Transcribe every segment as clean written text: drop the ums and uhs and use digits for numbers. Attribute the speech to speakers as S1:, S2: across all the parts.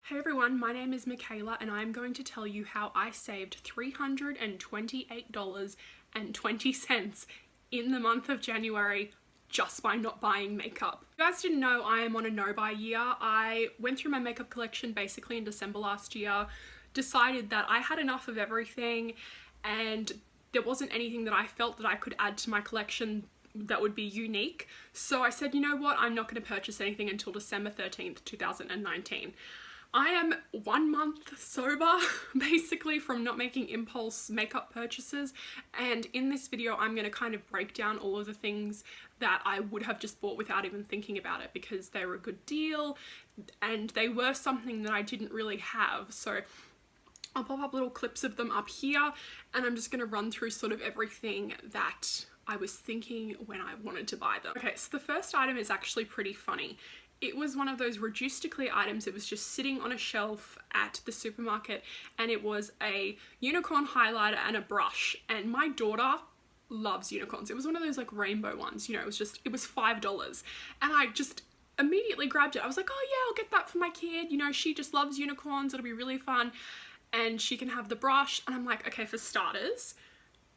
S1: Hey everyone, my name is Michaela and I'm going to tell you how I saved $328.20 in the month of January just by not buying makeup. If you guys didn't know, I am on a no-buy year. I went through my makeup collection basically in December last year, decided that I had enough of everything and there wasn't anything that I felt that I could add to my collection that would be unique. So I said, you know what, I'm not going to purchase anything until December 13th, 2019. I am 1 month sober basically from not making impulse makeup purchases, and in this video I'm going to kind of break down all of the things that I would have just bought without even thinking about it because they were a good deal and they were something that I didn't really have. So I'll pop up little clips of them up here and I'm just going to run through sort of everything that I was thinking when I wanted to buy them. Okay, so the first item is actually pretty funny. It was one of those reduced to clear items. It was just sitting on a shelf at the supermarket and it was a unicorn highlighter and a brush, and my daughter loves unicorns. It was one of those like rainbow ones, you know, it was $5 and I just immediately grabbed it. I was like, oh yeah, I'll get that for my kid, you know, she just loves unicorns, it'll be really fun and she can have the brush. And I'm like, okay, for starters,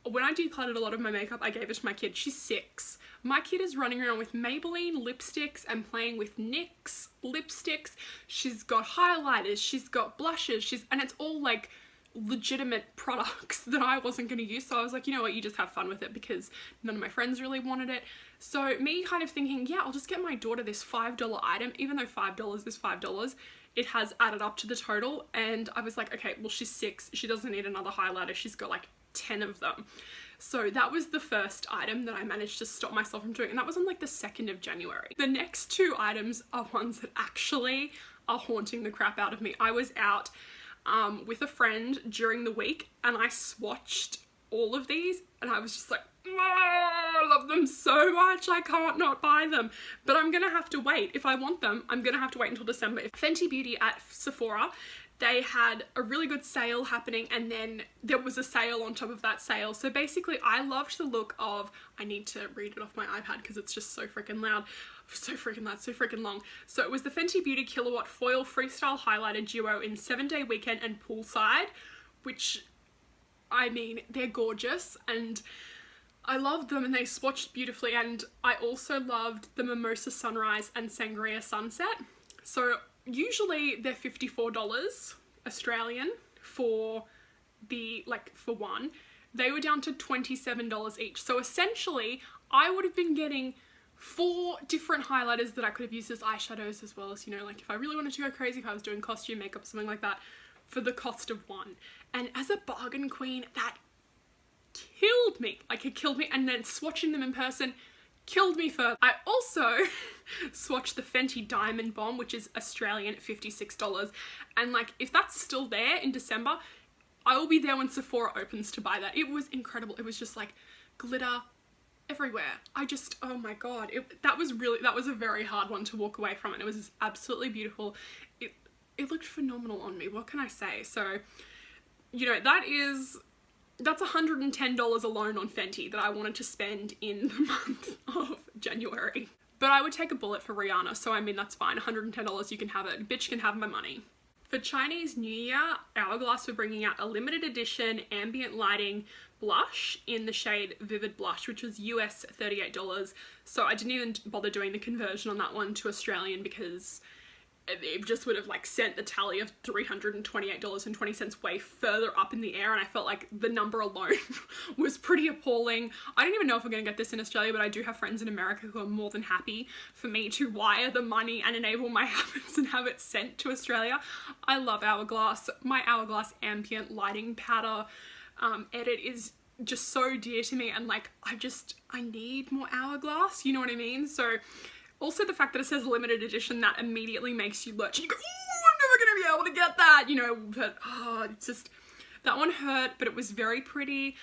S1: when I decluttered a lot of my makeup, I gave it to my kid. She's 6. My kid is running around with Maybelline lipsticks and playing with NYX lipsticks. She's got highlighters, she's got blushes, and it's all like legitimate products that I wasn't going to use. So I was like, you know what, you just have fun with it because none of my friends really wanted it. So me kind of thinking, yeah, I'll just get my daughter this $5 item, even though $5 is $5. It has added up to the total, and I was like, okay, well, she's 6, she doesn't need another highlighter, she's got like 10 of them. So that was the first item that I managed to stop myself from doing, and that was on like the 2nd of January. The next 2 items are ones that actually are haunting the crap out of me. I was out with a friend during the week and I swatched all of these and I was just like, oh, I love them so much, I can't not buy them. But I'm gonna have to wait. If I want them, I'm gonna have to wait until December. Fenty Beauty at Sephora, they had a really good sale happening and then there was a sale on top of that sale. So basically I loved the look of, I need to read it off my iPad because it's just so freaking loud, so freaking loud, so freaking long. So it was the Fenty Beauty Killawatt Foil Freestyle Highlighter Duo in 7-Day Weekend and Poolside, which, I mean, they're gorgeous and I loved them and they swatched beautifully, and I also loved the Mimosa Sunrise and Sangria Sunset. So usually they're $54 Australian for the, like, for one. They were down to $27 each. So essentially I would have been getting 4 different highlighters that I could have used as eyeshadows, as well as, you know, like if I really wanted to go crazy, if I was doing costume makeup or something like that, for the cost of one. And as a bargain queen, that killed me. Like, it killed me. And then swatching them in person killed me further. I also swatched the Fenty Diamond Bomb, which is Australian at $56. And like, if that's still there in December, I will be there when Sephora opens to buy that. It was incredible. It was just like glitter everywhere. I just, oh my god, that was a very hard one to walk away from, and it was absolutely beautiful. It looked phenomenal on me. What can I say? So, you know, that's $110 alone on Fenty that I wanted to spend in the month of January. But I would take a bullet for Rihanna, so I mean, that's fine. $110, you can have it. Bitch can have my money. For Chinese New Year, Hourglass were bringing out a limited edition ambient lighting blush in the shade Vivid Blush, which was US $38. So I didn't even bother doing the conversion on that one to Australian because it just would have like sent the tally of $328.20 way further up in the air, and I felt like the number alone was pretty appalling. I don't even know if we're going to get this in Australia, but I do have friends in America who are more than happy for me to wire the money and enable my habits and have it sent to Australia. I love Hourglass. My Hourglass ambient lighting powder edit is just so dear to me, and like I need more Hourglass, you know what I mean? So also the fact that it says limited edition, that immediately makes you lurch and you go, oh, I'm never going to be able to get that, you know, but it's just, that one hurt, but it was very pretty.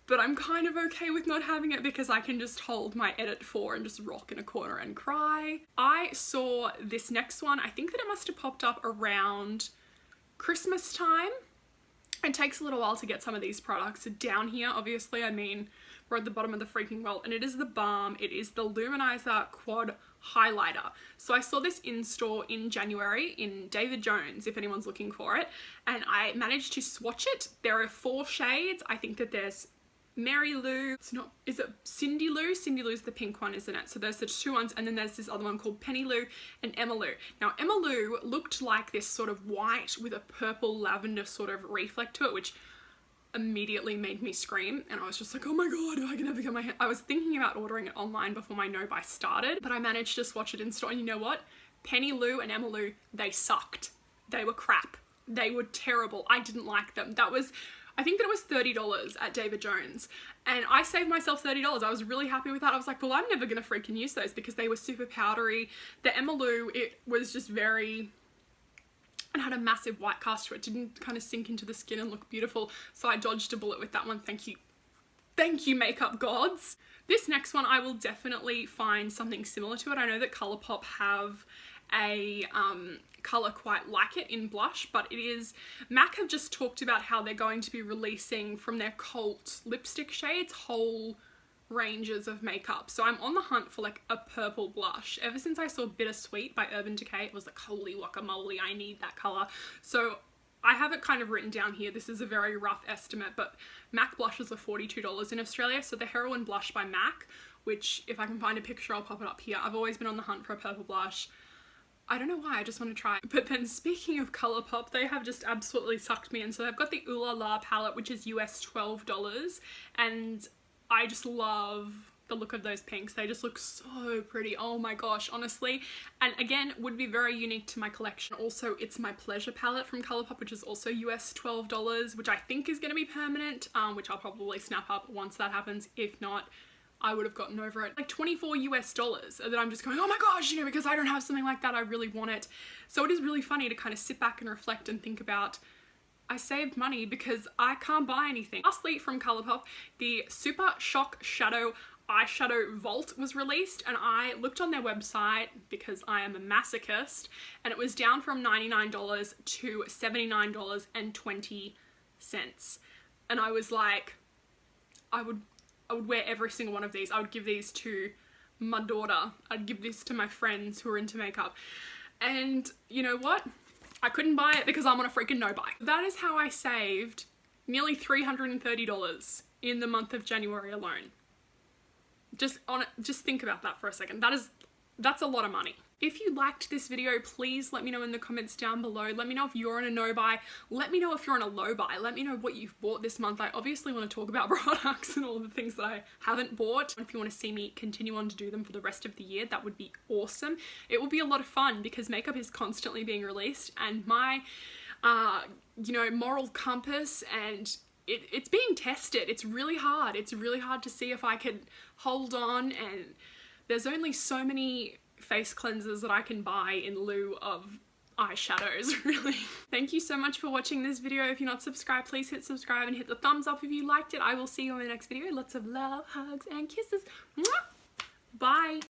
S1: But I'm kind of okay with not having it because I can just hold my Edit 4 and just rock in a corner and cry. I saw this next one, I think that it must have popped up around Christmas time. It takes a little while to get some of these products down here, obviously. I mean, we're at the bottom of the freaking world, and it is the balm. It is the Luminizer Quad highlighter. So I saw this in store in January in David Jones, if anyone's looking for it, and I managed to swatch it. There are 4 shades. I think that there's Mary Lou, it's not, is it Cindy Lou? Cindy Lou's the pink one, isn't it? So there's the 2 ones, and then there's this other one called Penny Lou and Emma Lou. Now Emma Lou looked like this sort of white with a purple lavender sort of reflect to it, which immediately made me scream, and I was just like, oh my god, I can never get my hand. I was thinking about ordering it online before my no buy started, but I managed to swatch it in store, and you know what? Penny Lou and Emma Lou, they sucked. They were crap. They were terrible. I didn't like them. I think that it was $30 at David Jones, and I saved myself $30. I was really happy with that. I was like, well, I'm never gonna freaking use those because they were super powdery. The Emma Lou, it was just very, and had a massive white cast to it. It didn't kind of sink into the skin and look beautiful, so I dodged a bullet with that one. Thank you. Thank you, makeup gods. This next one, I will definitely find something similar to it. I know that Colourpop have a colour quite like it in blush, but it is, MAC have just talked about how they're going to be releasing from their cult lipstick shades whole ranges of makeup. So I'm on the hunt for like a purple blush. Ever since I saw Bittersweet by Urban Decay, it was like, holy guacamole, I need that colour. So I have it kind of written down here. This is a very rough estimate, but MAC blushes are $42 in Australia. So the Heroin blush by MAC, which if I can find a picture, I'll pop it up here. I've always been on the hunt for a purple blush. I don't know why, I just want to try it. But then speaking of Colourpop, they have just absolutely sucked me in. So they've got the Ooh La La palette, which is US $12, and I just love the look of those pinks. They just look so pretty. Oh my gosh, honestly. And again, would be very unique to my collection. Also, it's my Pleasure palette from Colourpop, which is also US $12, which I think is going to be permanent, which I'll probably snap up once that happens. If not, I would have gotten over it. Like $24 US, and then I'm just going, oh my gosh, you know, because I don't have something like that, I really want it. So it is really funny to kind of sit back and reflect and think about, I saved money because I can't buy anything. Lastly, from Colourpop, the Super Shock Shadow Eyeshadow Vault was released, and I looked on their website because I am a masochist, and it was down from $99 to $79.20. And I was like, I would wear every single one of these. I would give these to my daughter. I'd give this to my friends who are into makeup. And you know what? I couldn't buy it because I'm on a freaking no buy. That is how I saved nearly $330 in the month of January alone. Just think about that for a second. That's a lot of money. If you liked this video, please let me know in the comments down below. Let me know if you're on a no buy. Let me know if you're on a low buy. Let me know what you've bought this month. I obviously want to talk about products and all the things that I haven't bought. If you want to see me continue on to do them for the rest of the year, that would be awesome. It will be a lot of fun because makeup is constantly being released, and my, you know, moral compass and it's being tested. It's really hard. It's really hard to see if I can hold on, and there's only so many face cleansers that I can buy in lieu of eyeshadows, really. Thank you so much for watching this video. If you're not subscribed, please hit subscribe and hit the thumbs up if you liked it. I will see you in the next video. Lots of love, hugs, and kisses. Mwah! Bye.